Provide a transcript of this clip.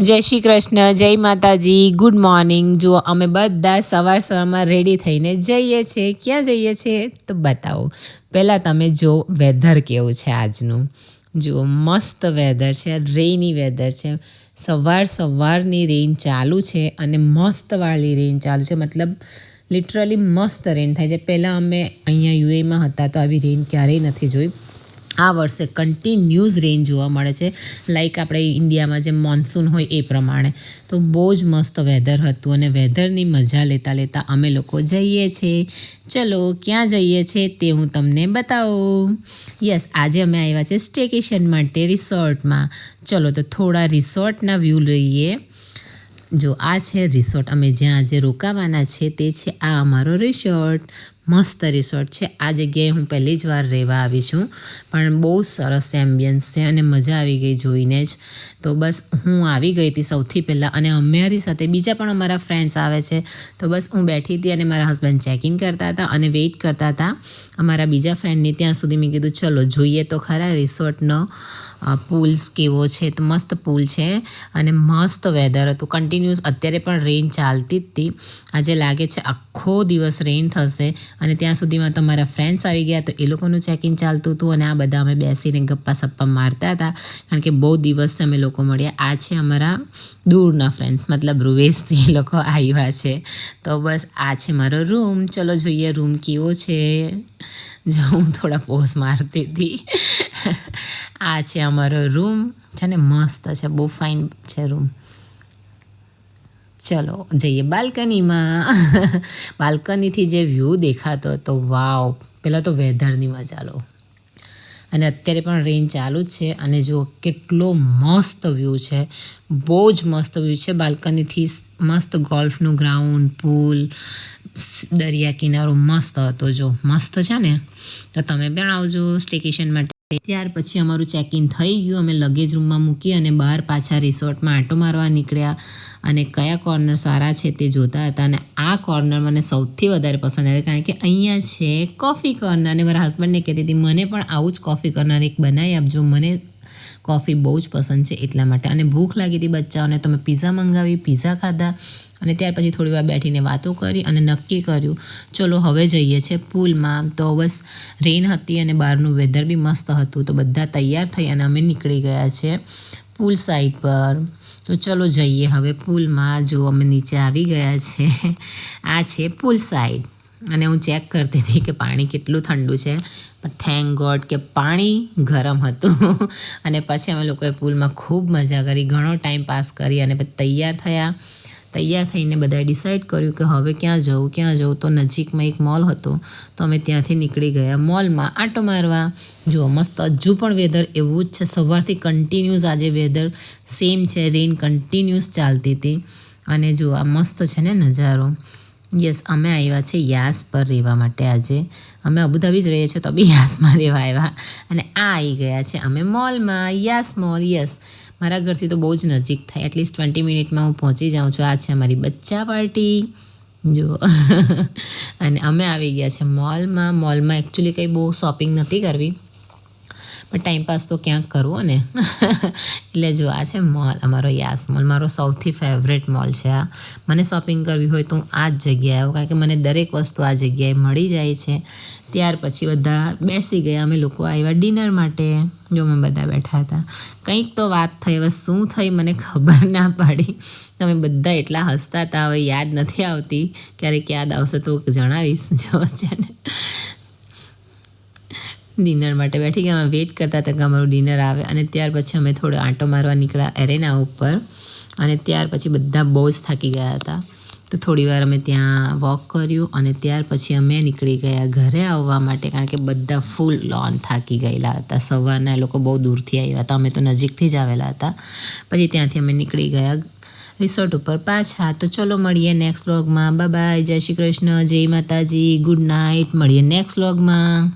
જય શ્રી કૃષ્ણ, જય માતાજી, ગુડ મોર્નિંગ. જો અમે બધા સવારમાં રેડી થઈને જઈએ છીએ. ક્યાં જઈએ છીએ તો બતાવો. પહેલાં તમે જો વેધર કેવું છે આજનું. જુઓ મસ્ત વેધર છે, રેઇની વેધર છે. સવારની રેઇન ચાલુ છે અને મસ્તવાળી રેઇન ચાલુ છે. મતલબ લિટરલી મસ્ત રેઇન થાય છે. પહેલાં અમે અહીંયા યુએમાં હતા તો આવી રેઇન ક્યારેય નથી જોઈ. આ વર્ષે કન્ટિન્યુઅસ રેઇન જોવા મળે છે, લાઈક આપણે ઇન્ડિયામાં જે મોન્સૂન હોય એ પ્રમાણે. તો બહુ જ મસ્ત વેધર હતું અને વેધરની મજા લેતા અમે લોકો જઈએ છીએ. ચલો ક્યાં જઈએ છીએ તે હું તમને બતાવું. યસ, આજે અમે આવ્યા છીએ સ્ટેકેશન માટે રિસોર્ટમાં. ચલો તો થોડા રિસોર્ટના વ્યૂ લઈએ. જો આ છે રિસોર્ટ, અમે જ્યાં આજે રોકાવાના છે તે છે આ અમારો રિસોર્ટ. મસ્ત રિસોર્ટ છે. આ જગ્યાએ હું પહેલી જ વાર રહેવા આવી છું, પણ બહુ સરસ એમ્બિયન્સ છે અને મજા આવી ગઈ જોઈને જ. તો બસ હું આવી ગઈ હતી સૌથી પહેલાં અને અમારી સાથે બીજા પણ અમારા ફ્રેન્ડ્સ આવે છે. તો બસ હું બેઠી હતી અને મારા હસબન્ડ ચેકિંગ કરતા હતા અને વેઇટ કરતા હતા અમારા બીજા ફ્રેન્ડની. ત્યાં સુધી મેં કીધું ચલો જોઈએ તો ખરા રિસોર્ટનો પૂલ્સ કેવો છે. તો મસ્ત પૂલ છે અને મસ્ત વેધર હતું. કન્ટિન્યુઅસ અત્યારે પણ રેઇન ચાલતી જ હતી. આજે લાગે છે આખો દિવસ રેઇન થશે. અને ત્યાં સુધીમાં તો મારા ફ્રેન્ડ્સ આવી ગયા તો એ લોકોનું ચેકિંગ ચાલતું હતું અને આ બધા અમે બેસીને ગપ્પા સપ્પા મારતા હતા, કારણ કે બહુ દિવસથી અમે લોકો મળ્યા. આ છે અમારા દૂરના ફ્રેન્ડ્સ, મતલબ રૂવેશથી એ લોકો આવ્યા છે. તો બસ આ છે મારો રૂમ. ચલો જોઈએ રૂમ કેવો છે. જો હું થોડા પોઝ મારતી હતી. આ છે અમારો રૂમ, છે ને મસ્ત છે, બહુ ફાઇન છે રૂમ. ચલો જઈએ બાલ્કનીમાં. બાલ્કનીથી જે વ્યૂ દેખાતો હતો, વાવ. પહેલાં તો વેધરની મજા લો. અને અત્યારે પણ રેઇન ચાલુ જ છે અને જો કેટલો મસ્ત વ્યૂ છે, બહુ જ મસ્ત વ્યૂ છે. બાલ્કનીથી મસ્ત ગોલ્ફનું ગ્રાઉન્ડ, પૂલ, દરિયા કિનારો મસ્ત હતો. જો મસ્ત છે ને, તો તમે પણ આવજો સ્ટેકેશન માટે. ત્યાર પછી અમારું ચેકિન થઈ ગયું. અમે લગેજ રૂમમાં મૂકી અને બહાર પાછા રિસોર્ટમાં આંટો મારવા નીકળ્યા અને કયા કોર્નર સારા છે તે જોતા હતા. અને આ કોર્નર મને સૌથી વધારે પસંદ આવે, કારણ કે અહીંયા છે કોફી કોર્નર. અને મારા હસબન્ડને કહેતી હતી મને પણ આવું જ કોફી કોર્નર એક બનાવી આપજો, મને કોફી બહુ જ પસંદ છે એટલા માટે. અને ભૂખ લાગી હતી બચ્ચાઓને તો મેં પિઝા મંગાવી, પિઝા ખાધા અને ત્યાર પછી થોડી વાર બેઠીને વાતો કરી અને નક્કી કર્યું ચલો હવે જઈએ છીએ પૂલમાં. તો બસ રેઇન હતી અને બહારનું વેધર બી મસ્ત હતું, તો બધા તૈયાર થઈ અને અમે નીકળી ગયા છે પૂલ સાઈડ પર. તો ચલો જઈએ હવે પૂલમાં. જો અમે નીચે આવી ગયા છે. આ છે પૂલ સાઈડ અને હું ચેક કરતી હતી કે પાણી કેટલું ઠંડુ છે, પણ થેન્ક ગોડ કે પાણી ગરમ હતું. અને પછી અમે લોકોએ પૂલમાં ખૂબ મજા કરી, ઘણો ટાઈમ પાસ કરી અને પછી તૈયાર થયા. તૈયાર થઈને બધાએ ડિસાઈડ કર્યું કે હવે ક્યાં જવું. તો નજીકમાં એક મોલ હતો તો અમે ત્યાંથી નીકળી ગયા મોલમાં આંટો મારવા. જુઓ મસ્ત હજુ પણ વેધર એવું જ છે. સવારથી કન્ટિન્યુઅસ આજે વેધર સેમ છે. રેઇન કન્ટિન્યુઅસ ચાલતી હતી અને જો આ મસ્ત છે ને નજારો. યસ, અમે આવ્યા છે યાસ પર રહેવા માટે. આજે અમે અબુધાબી જ રહીએ છીએ તો બી યાસમાં રહેવા આવ્યા અને આ આવી ગયા છે અમે મોલમાં, યાસ મોલ. યસ, મારા ઘરથી તો બહુ જ નજીક થાય, એટલીસ્ટ 20 મિનિટમાં હું પહોંચી જાઉં છું. આ છે અમારી બચ્ચા પાર્ટી. જુઓ. અને અમે આવી ગયા છે મોલમાં. મોલમાં એકચ્યુઅલી કંઈ બહુ શોપિંગ નથી કરવી, પણ ટાઈમપાસ તો ક્યાંક કરવો ને. એટલે જો આ છે મોલ, અમારો યાસ મોલ. મારો સૌથી ફેવરેટ મોલ છે આ. મને શોપિંગ કરવી હોય તો હું આ જ જગ્યાએ આવું, કારણ કે મને દરેક વસ્તુ આ જગ્યાએ મળી જાય છે. ત્યાર પછી બધા બેસી ગયા. અમે લોકો આવ્યા ડિનર માટે. જો અમે બધા બેઠા હતા. કંઈક તો વાત થઈ, હવે શું થઈ મને ખબર ના પડી. તમે બધા એટલા હસતા હતા, હવે યાદ નથી આવતી. ક્યારેક યાદ આવશે તો જણાવીશ. જો છે ને ડિનર માટે બેઠી ગયા. અમે વેઇટ કરતા હતા કે અમારું ડિનર આવે અને ત્યાર પછી અમે થોડો આંટો મારવા નીકળ્યા એરેના ઉપર. અને ત્યાર પછી બધા બહુ જ થાકી ગયા હતા તો થોડી વાર અમે ત્યાં વોક કર્યું અને ત્યાર પછી અમે નીકળી ગયા ઘરે આવવા માટે, કારણ કે બધા ફૂલ લોન થાકી ગયેલા હતા. સવારના એ લોકો બહુ દૂરથી આવ્યા હતા, અમે તો નજીકથી જ આવેલા હતા. પછી ત્યાંથી અમે નીકળી ગયા રિસોર્ટ ઉપર પાછા. તો ચલો મળીએ નેક્સ્ટ વ્લોગમાં. બાય બાય, જય શ્રી કૃષ્ણ, જય માતાજી, ગુડ નાઇટ. મળીએ નેક્સ્ટ વ્લોગમાં.